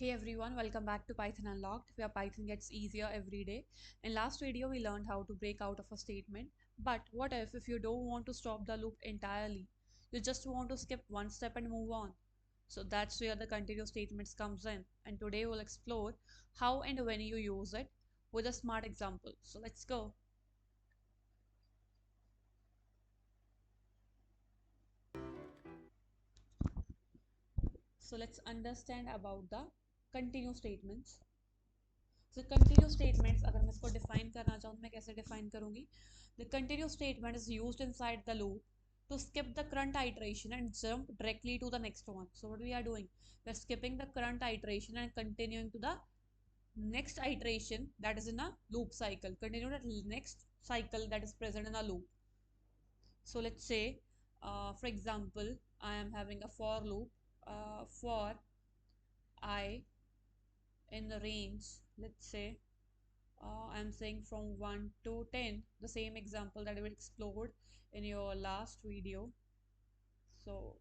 Hey everyone, welcome back to Python Unlocked, where Python gets easier every day. In last video, we learned how to break out of a statement. But what if you don't want to stop the loop entirely? You just want to skip one step and move on. So that's where the continuous statements comes in. And today we'll explore how and when you use it with a smart example. So let's go. So let's understand about the continuous statements. So continuous statements, अगर मैं इसको define करना चाहूँ मैं कैसे define करूँगी? The continuous statement is used inside the loop to skip the current iteration and jump directly to the next one. So what we are doing? We are skipping the current iteration and continuing to the next iteration that is in a loop cycle. Continue the next cycle that is present in a loop. So let's say, for example, I am having a for loop for I in the range, let's say I'm saying from 1 to 10, the same example that we explored in your last video. So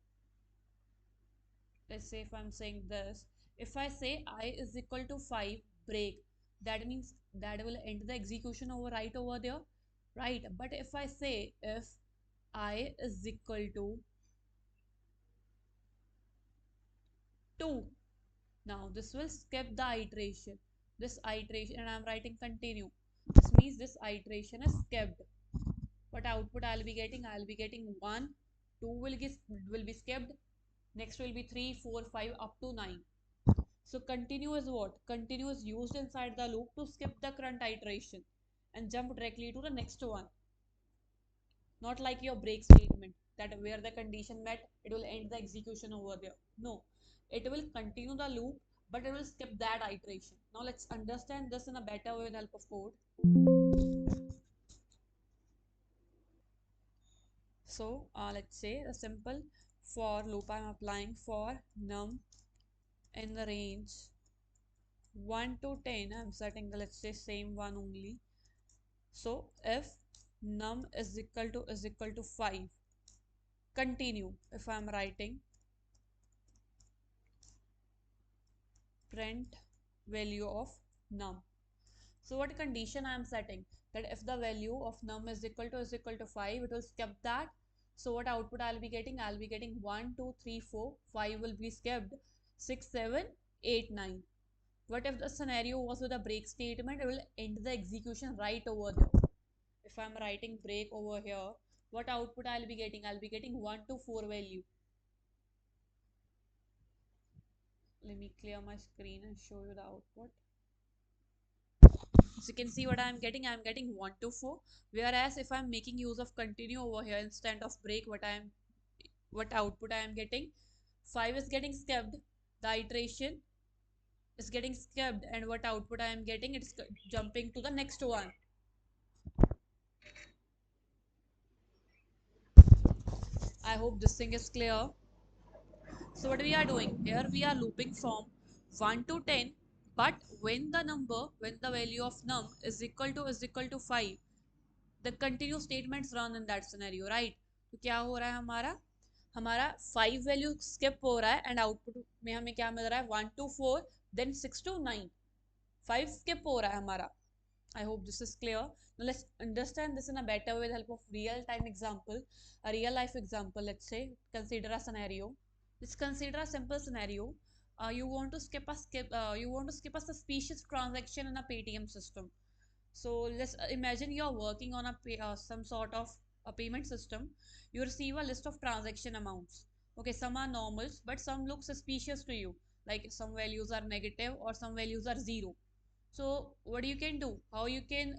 let's say if I'm saying this, if I say I is equal to 5 break, that means that will end the execution over right over there, right? But if I say if I is equal to 2, now this will skip the iteration, this iteration, and I'm writing continue. This means this iteration is skipped. What output I'll be getting 1, 2 will be skipped, next will be 3, 4, 5 up to 9. So continue is what? Continue is used inside the loop to skip the current iteration and jump directly to the next one. Not like your break statement that where the condition met, it will end the execution over there. No, it will continue the loop, but it will skip that iteration. Now let's understand this in a better way with help of code. So let's say a simple for loop I'm applying for num in the range 1 to 10. I'm setting the, let's say, same one only. So if num is equal to 5, continue. If I'm writing print value of num, so what condition I am setting? That if the value of num is equal to 5, it will skip that. So what output I'll be getting? I'll be getting 1, 2, 3, 4, 5 will be skipped, 6, 7, 8, 9. What if the scenario was with a break statement? It will end the execution right over there. If I'm writing break over here, what output I'll be getting? I'll be getting 1 to 4 value. Let me clear my screen and show you the output. So you can see what I'm getting. I'm getting 1 to 4. Whereas if I'm making use of continue over here instead of break, what output I am getting? 5 is getting skipped. The iteration is getting skipped, and what output I am getting? It's jumping to the next one. I hope this thing is clear. So what we are doing here, we are looping from 1 to 10, but when the value of num is equal to 5, the continuous statements run in that scenario, right? तो क्या हो रहा है हमारा 5 value skip हो रहा है and output में हमें क्या मिल रहा है 1 to 4, देन 6 to 9, 5 skip हो रहा है हमारा. I hope this is clear. Now let's understand this in a better way with help of real time example, a real life example. Let's say consider a scenario. Let's consider a simple scenario. You want to you want to skip a suspicious transaction in a Paytm system. So let's imagine you're working on some sort of a payment system. You receive a list of transaction amounts. Okay, some are normals, but some look suspicious to you. Like some values are negative or some values are zero. So what you can do, how you can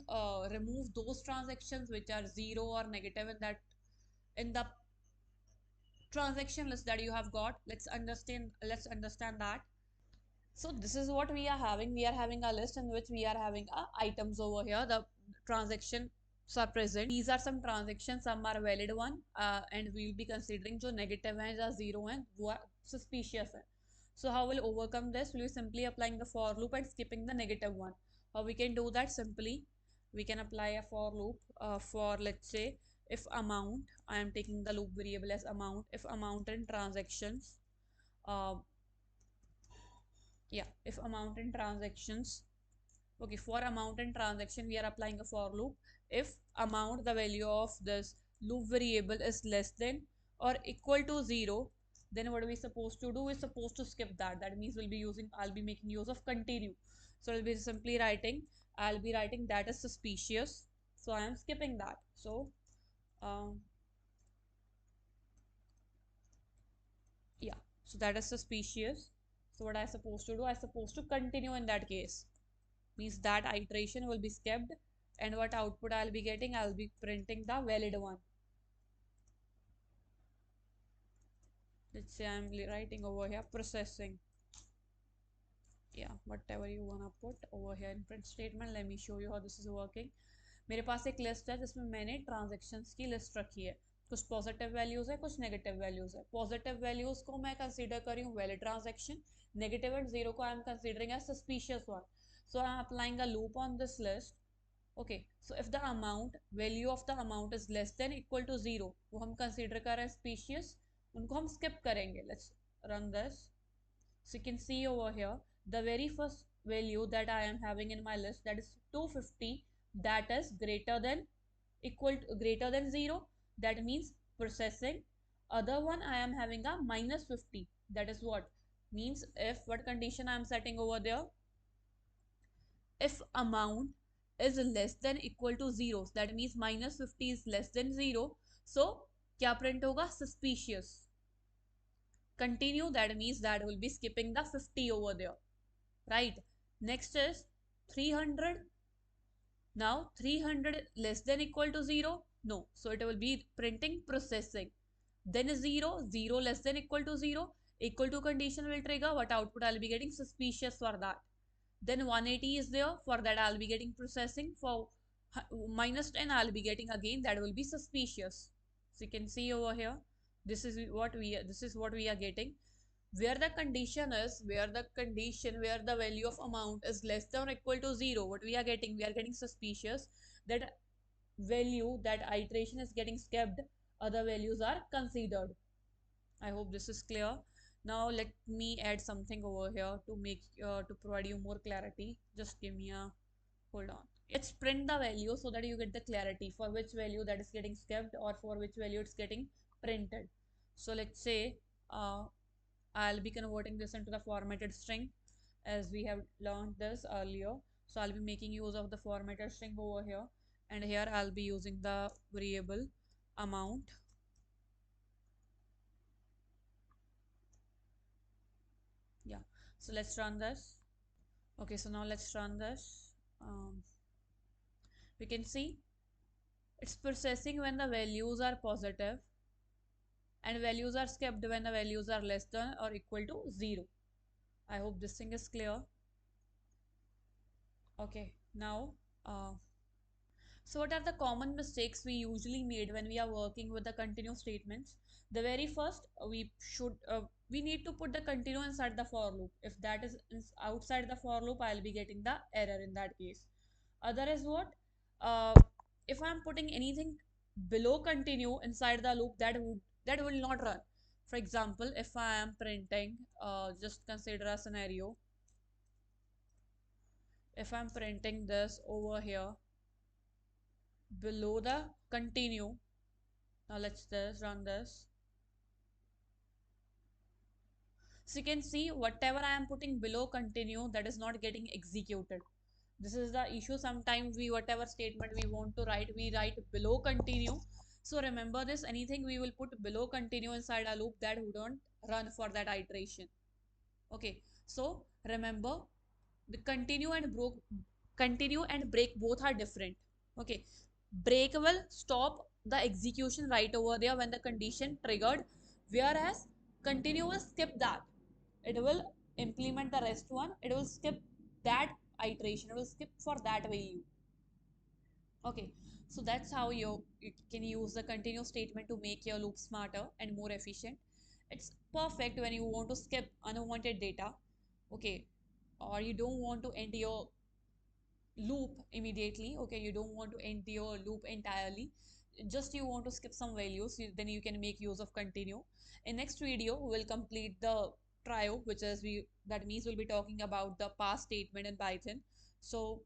remove those transactions which are zero or negative in the transaction list that you have got. Let's understand that. So this is what we are having. We are having a list in which we are having items over here. The transactions are present. These are some transactions. Some are valid one, and we will be considering जो negative हैं या zero हैं वो suspicious है. So how we'll overcome this? We'll be simply applying the for loop and skipping the negative one. How we can do that? Simply we can apply a for loop for, let's say, if amount. I am taking the loop variable as amount. If amount in transactions uh, Yeah, if amount in transactions, okay, for amount and transaction, we are applying a for loop. If amount, the value of this loop variable is less than or equal to 0, then what are we supposed to do? We're supposed to skip that. That means I'll be making use of continue. So I'll be simply writing, I'll be writing that is suspicious. So I am skipping that. So, um, yeah, so that is suspicious. So what I supposed to do? I supposed to continue in that case. Means that iteration will be skipped, and what output I'll be getting, I'll be printing the valid one. Let's say I'm writing over here processing. Yeah, whatever you wanna put over here in print statement. Let me show you how this is working. मेरे पास एक list है जिसमें मैंने transactions की list रखी है. कुछ positive values है, कुछ नेगेटिव वैल्यूज है. पॉजिटिव वैल्यूज को मैं कंसीडर करी हूँ valid transaction. Negative and zero को I am considering as suspicious one. So I am applying a loop on this list. Okay, so if the amount, value of the amount is less than equal to 0, वो हम consider कर रहे हैं species, उनको हम skip करेंगे. Let's run this. So you can see over here, the very first value that I am having in my list, that is 250, that is greater than 0. That means processing. Other one I am having a minus 50. That is what? Means if what condition I am setting over there, if amount is less than equal to 0, that means minus 50 is less than 0. So क्या print होगा? Suspicious. Continue, that means that will be skipping the 50 over there, right? Next is 300. Now 300 less than equal to 0, no, so it will be printing processing. Then 0, 0 less than equal to 0, equal to condition will trigger. What output I'll be getting? Suspicious for that. Then 180 is there, for that I'll be getting processing. For minus 10 I'll be getting again, that will be suspicious. So you can see over here, this is what we are getting. Where the condition is, where the value of amount is less than or equal to 0, what we are getting suspicious. That value, that iteration is getting skipped, other values are considered. I hope this is clear. Now let me add something over here to make to provide you more clarity. Just give me a hold on. Let's print the value so that you get the clarity for which value that is getting skipped or for which value it's getting printed. So let's say I'll be converting this into the formatted string as we have learned this earlier. So I'll be making use of the formatted string over here, and here I'll be using the variable amount. Yeah, so let's run this. Okay, so now let's run this. We can see it's processing when the values are positive, and values are skipped when the values are less than or equal to 0. I hope this thing is clear. Okay, now so what are the common mistakes we usually made when we are working with the continue statements? The very first, we need to put the continue inside the for loop. If that is outside the for loop, I'll be getting the error in that case. Other is what? Uh, if I'm putting anything below continue inside the loop, that will not run. For example, if I am printing, just consider a scenario. If I'm printing this over here below the continue. Now let's just run this. So you can see whatever I am putting below continue, that is not getting executed. This is the issue. Sometimes we, whatever statement we want to write, we write below continue. So remember this, anything we will put below continue inside a loop, that wouldn't run for that iteration. Okay, so remember the continue and break both are different. Okay, break will stop the execution right over there when the condition triggered, whereas continue will skip that. It will implement the rest one, it will skip that iteration, it will skip for that value. Okay, so that's how you can use the continue statement to make your loop smarter and more efficient. It's perfect when you want to skip unwanted data. Okay, or you don't want to end your loop immediately. Okay, you don't want to end your loop entirely, just you want to skip some values, then you can make use of continue. In next video we'll complete the trio, which is we that means we'll be talking about the past statement in Python. So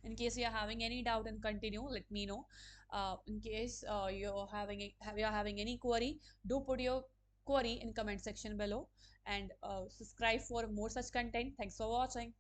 in case you're having any doubt and continue, let me know. In case you're having any query, do put your query in comment section below, and subscribe for more such content. Thanks for watching.